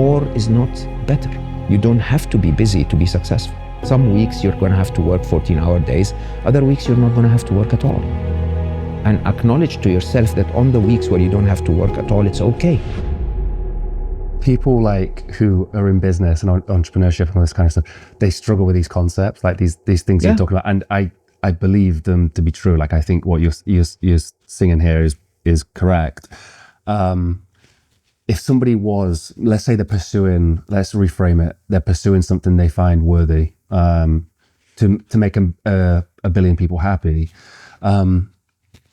more is not better. You don't have to be busy to be successful. Some weeks you're going to have to work 14-hour days. Other weeks you're not going to have to work at all. And acknowledge to yourself that on the weeks where you don't have to work at all, it's okay. People like who are in business and entrepreneurship and all this kind of stuff, they struggle with these concepts, like these things you're talking about. And I believe them to be true. Like, I think what you're singing here is correct. If somebody was, let's say let's reframe it, they're pursuing something they find worthy to make a billion people happy.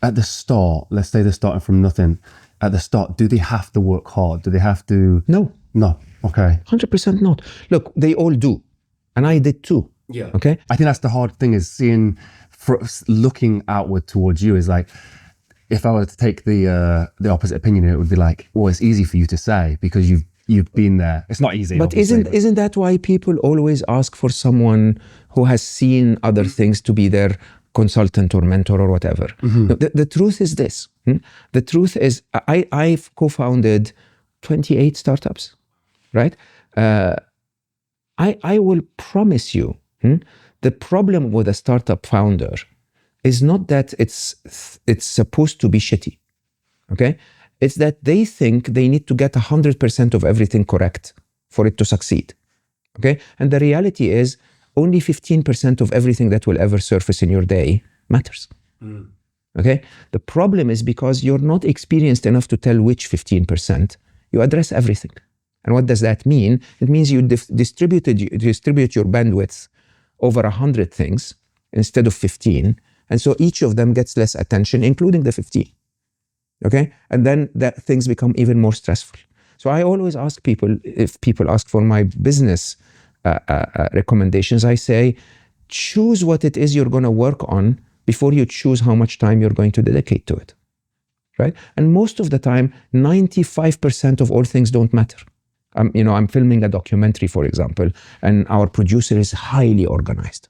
At the start, let's say they're starting from nothing. At the start, do they have to work hard? Do they have to? No. Okay. 100% not. Look, they all do. And I did too. Yeah. Okay. I think that's the hard thing, is looking outward towards you. Is like, if I were to take the opposite opinion, it would be like, well, it's easy for you to say because you've been there. It's not easy. But isn't that why people always ask for someone who has seen other things to be their consultant or mentor or whatever? Mm-hmm. The truth is this. The truth is, I've co-founded 28 startups, right? I will promise you, the problem with a startup founder is not that it's supposed to be shitty, okay? It's that they think they need to get 100% of everything correct for it to succeed, okay? And the reality is only 15% of everything that will ever surface in your day matters, okay? The problem is because you're not experienced enough to tell which 15%, you address everything. And what does that mean? It means you distribute your bandwidth over 100 things instead of 15. And so each of them gets less attention, including the 15. Okay? And then things become even more stressful. So I always ask people, if people ask for my business recommendations, I say, choose what it is you're going to work on before you choose how much time you're going to dedicate to it. Right? And most of the time, 95% of all things don't matter. I'm filming a documentary, for example, and our producer is highly organized,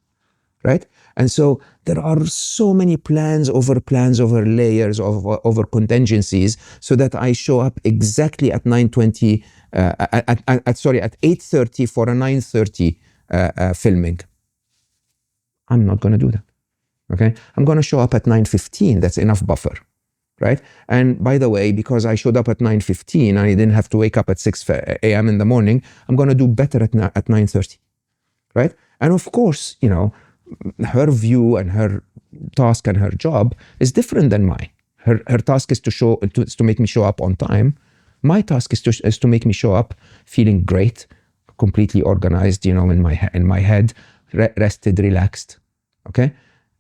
right? And so there are so many plans over layers, over contingencies, so that I show up exactly at 9:20, at 8:30 for a 9:30 filming. I'm not going to do that, okay? I'm going to show up at 9:15. That's enough buffer. Right? And by the way, because I showed up at 9:15 and I didn't have to wake up at 6 a.m. in the morning, I'm going to do better at 9:30, right? And of course, her view and her task and her job is different than mine. Her task is to make me show up on time. My task is to make me show up feeling great, completely organized, in my head, rested, relaxed, okay?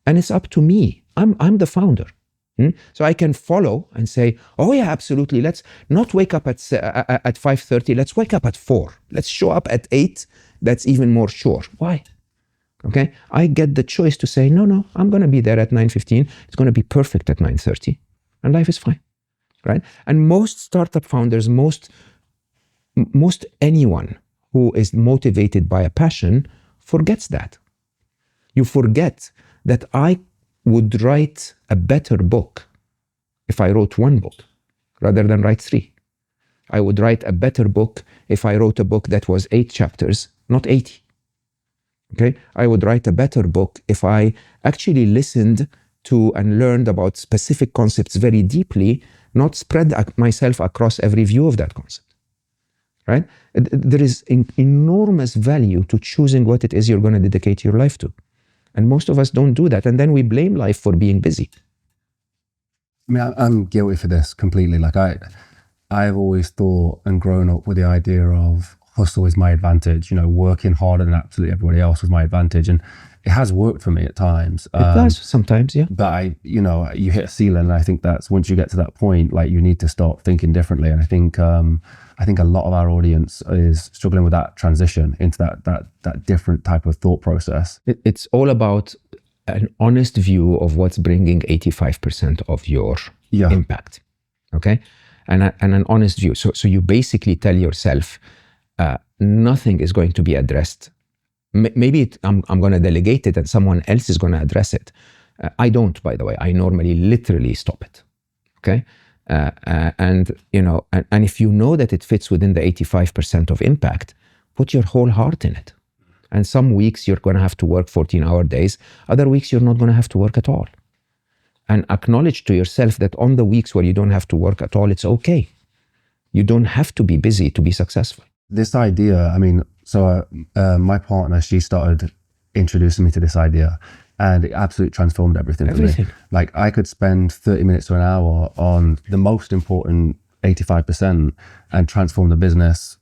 And it's up to me. I'm the founder. So I can follow and say, oh yeah, absolutely. Let's not wake up at 5:30. Let's wake up at 4. Let's show up at 8. That's even more sure. Why? Okay. I get the choice to say, no, I'm going to be there at 9:15. It's going to be perfect at 9:30 and life is fine. Right. And most startup founders, most anyone who is motivated by a passion forgets that. You forget that I would write a better book if I wrote one book rather than write 3. I would write a better book if I wrote a book that was 8 chapters, not 80. Okay? I would write a better book if I actually listened to and learned about specific concepts very deeply, not spread myself across every view of that concept. Right? There is enormous value to choosing what it is you're going to dedicate your life to. And most of us don't do that. And then we blame life for being busy. I mean, I'm guilty for this completely. Like I've always thought and grown up with the idea of hustle is my advantage, working harder than absolutely everybody else was my advantage. And it has worked for me at times. It does sometimes, yeah. But you hit a ceiling. And I think that's once you get to that point, like you need to start thinking differently. And I think a lot of our audience is struggling with that transition into that different type of thought process. It's all about an honest view of what's bringing 85% of your impact, okay? And an honest view. So you basically tell yourself, nothing is going to be addressed. Maybe I'm going to delegate it and someone else is going to address it. I don't, by the way. I normally literally stop it, okay? And if you know that it fits within the 85% of impact, put your whole heart in it. And some weeks you're going to have to work 14-hour days. Other weeks you're not going to have to work at all. And acknowledge to yourself that on the weeks where you don't have to work at all, it's okay. You don't have to be busy to be successful. This idea, I mean, so my partner, she started introducing me to this idea, and it absolutely transformed everything for me. Like, I could spend 30 minutes to an hour on the most important 85% and transform the business,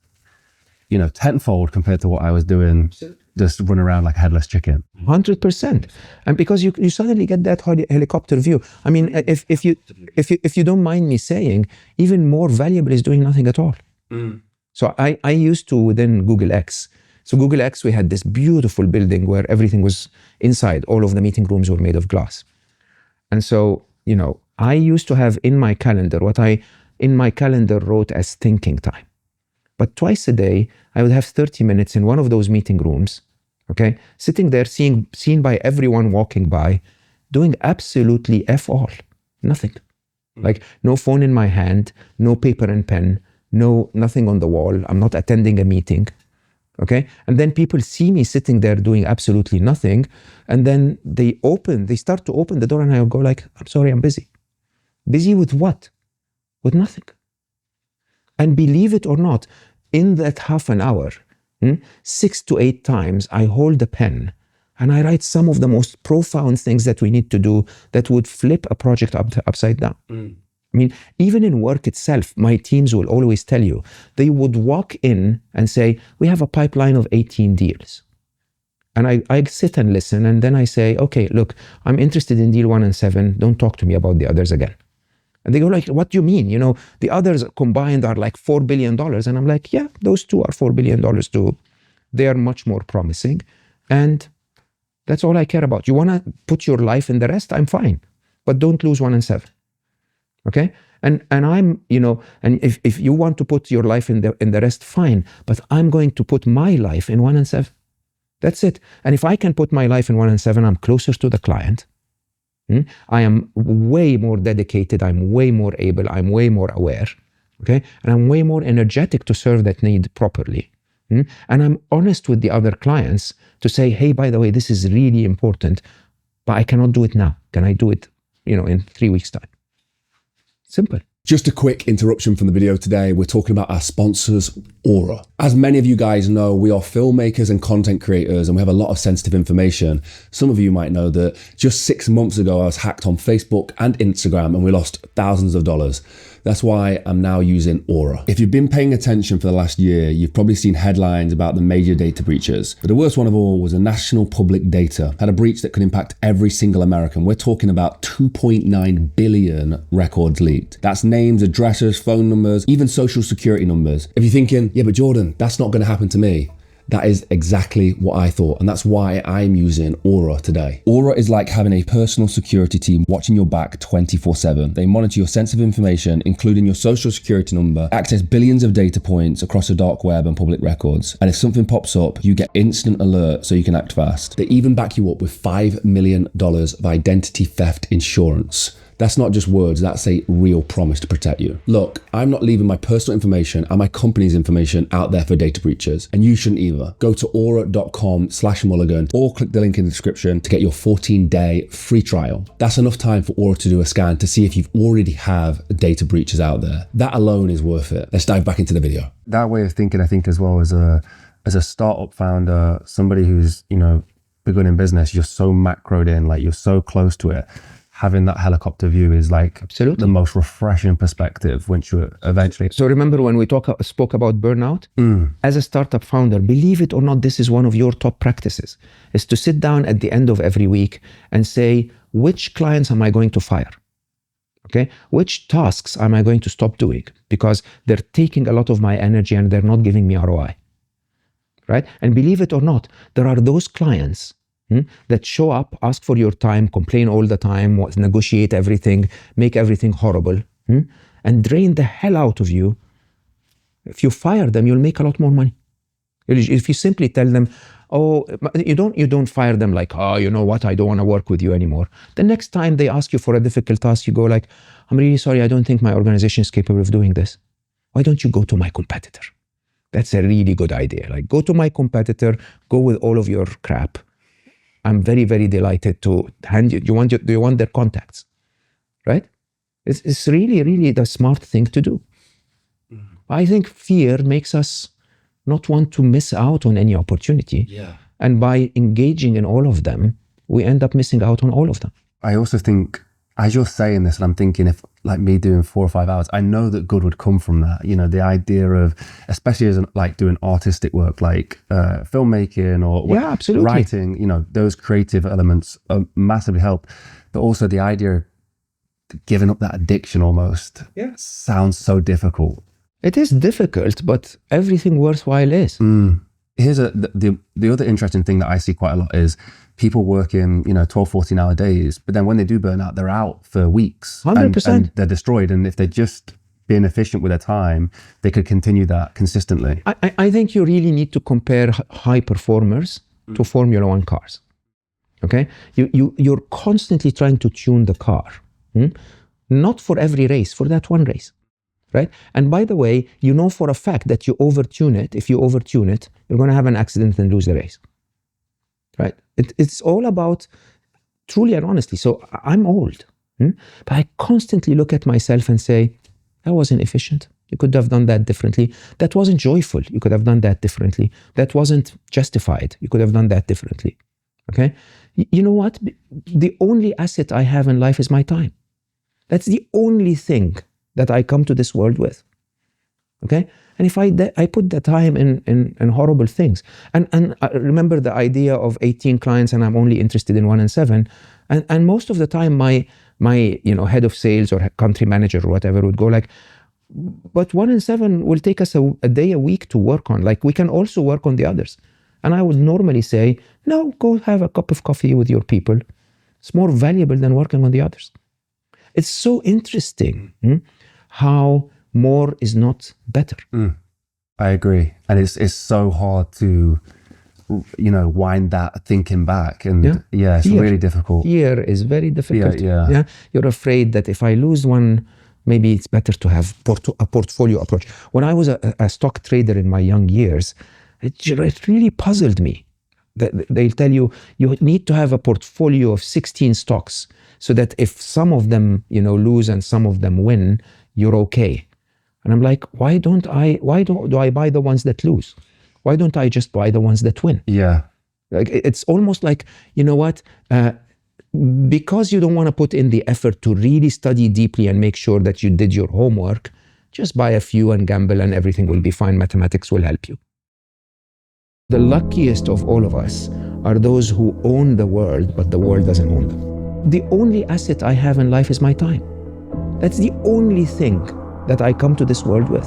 tenfold compared to what I was doing, just run around like a headless chicken. 100%. And because you suddenly get that helicopter view. I mean, if you don't mind me saying, even more valuable is doing nothing at all. So I used to, within Google X, so Google X, we had this beautiful building where everything was inside. All of the meeting rooms were made of glass. And so, I used to have in my calendar what I in my calendar wrote as thinking time. But twice a day, I would have 30 minutes in one of those meeting rooms, okay, sitting there, seen by everyone walking by, doing absolutely F all, nothing. Like, no phone in my hand, no paper and pen, nothing on the wall. I'm not attending a meeting. Okay. And then people see me sitting there doing absolutely nothing. And then they start to open the door, and I'll go like, I'm sorry, I'm busy. Busy with what? With nothing. And believe it or not, in that half an hour, 6 to 8 times, I hold the pen and I write some of the most profound things that we need to do that would flip a project upside down. I mean, even in work itself, my teams will always tell you, they would walk in and say, we have a pipeline of 18 deals. And I sit and listen, and then I say, okay, look, I'm interested in deal 1 and 7. Don't talk to me about the others again. And they go like, what do you mean? The others combined are like $4 billion. And I'm like, yeah, those two are $4 billion too. They are much more promising. And that's all I care about. You want to put your life in the rest? I'm fine. But don't lose 1 and 7. Okay? And I'm, and if you want to put your life in the rest, fine. But I'm going to put my life in 1 and 7. That's it. And if I can put my life in 1 and 7, I'm closer to the client. I am way more dedicated. I'm way more able. I'm way more aware. Okay? And I'm way more energetic to serve that need properly. And I'm honest with the other clients to say, hey, by the way, this is really important, but I cannot do it now. Can I do it, in 3 weeks' time? Simple. Just a quick interruption from the video today. We're talking about our sponsors, Aura. As many of you guys know, we are filmmakers and content creators, and we have a lot of sensitive information. Some of you might know that just 6 months ago, I was hacked on Facebook and Instagram, and we lost thousands of dollars. That's why I'm now using Aura. If you've been paying attention for the last year, you've probably seen headlines about the major data breaches. But the worst one of all was a national public data had a breach that could impact every single American. We're talking about 2.9 billion records leaked. That's names, addresses, phone numbers, even social security numbers. If you're thinking, yeah, but Jordan, that's not going to happen to me. That is exactly what I thought, and that's why I'm using Aura today. Aura is like having a personal security team watching your back 24/7. They monitor your sensitive information, including your social security number, access billions of data points across the dark web and public records. And if something pops up, you get instant alert so you can act fast. They even back you up with $5 million of identity theft insurance. That's not just words, that's a real promise to protect you. Look, I'm not leaving my personal information and my company's information out there for data breaches, and you shouldn't either. Go to aura.com/mulligan or click the link in the description to get your 14-day free trial. That's enough time for Aura to do a scan to see if you've already have data breaches out there. That alone is worth it. Let's dive back into the video. That way of thinking, I think, as well, as a startup founder, somebody who's, begun in business, you're so macroed in, like you're so close to it. Having that helicopter view is like absolutely the most refreshing perspective once you eventually. So remember when we spoke about burnout? As a startup founder, believe it or not, this is one of your top practices, is to sit down at the end of every week and say, which clients am I going to fire? Okay, which tasks am I going to stop doing? Because they're taking a lot of my energy and they're not giving me ROI, right? And believe it or not, there are those clients that show up, ask for your time, complain all the time, negotiate everything, make everything horrible, and drain the hell out of you. If you fire them, you'll make a lot more money. If you simply tell them, oh, you don't fire them like, oh, you know what, I don't want to work with you anymore. The next time they ask you for a difficult task, you go like, I'm really sorry, I don't think my organization is capable of doing this. Why don't you go to my competitor? That's a really good idea. Like, go to my competitor, go with all of your crap. I'm very, very delighted to hand you. Do you want their contacts? Right? It's really, really the smart thing to do. I think fear makes us not want to miss out on any opportunity. Yeah. And by engaging in all of them, we end up missing out on all of them. I also think, as you're saying this, and I'm thinking, if like me doing 4 or 5 hours, I know that good would come from that. You know, the idea of, especially as like doing artistic work, like filmmaking or Yeah, absolutely. writing, you know, those creative elements massively help. But also the idea of giving up that addiction almost sounds so difficult. It is difficult, but everything worthwhile is. Here's the other interesting thing that I see quite a lot is people working, you know, 12, 14-hour days, but then when they do burn out, they're out for weeks. 100%. And they're destroyed. And if they're just being efficient with their time, they could continue that consistently. I think you really need to compare high performers to Formula One cars. Okay? You're constantly trying to tune the car. Not for every race, for that one race. Right? And by the way, you know for a fact that you overtune it. If you overtune it, you're going to have an accident and lose the race. Right? It's all about truly and honestly. So I'm old, but I constantly look at myself and say, that wasn't efficient. You could have done that differently. That wasn't joyful. You could have done that differently. That wasn't justified. You could have done that differently. Okay? You know what? The only asset I have in life is my time. That's the only thing that I come to this world with. Okay? And if I put the time in horrible things, and I remember the idea of 18 clients and I'm only interested in 1 and 7, and most of the time my head of sales or country manager or whatever would go like, but 1 and 7 will take us a day a week to work on. Like, we can also work on the others. And I would normally say, no, go have a cup of coffee with your people. It's more valuable than working on the others. It's so interesting how more is not better. I agree. And it's so hard to, you know, wind that thinking back. And it's really difficult. Fear is very difficult. Yeah. You're afraid that if I lose one, maybe it's better to have a portfolio approach. When I was a stock trader in my young years, it really puzzled me. They'll tell you, you need to have a portfolio of 16 stocks so that if some of them, lose and some of them win, you're okay. And I'm like, why do I buy the ones that lose? Why don't I just buy the ones that win? Yeah. Like, it's almost like, you know what? Because you don't want to put in the effort to really study deeply and make sure that you did your homework, just buy a few and gamble and everything will be fine. Mathematics will help you. The luckiest of all of us are those who own the world, but the world doesn't own them. The only asset I have in life is my time. That's the only thing that I come to this world with.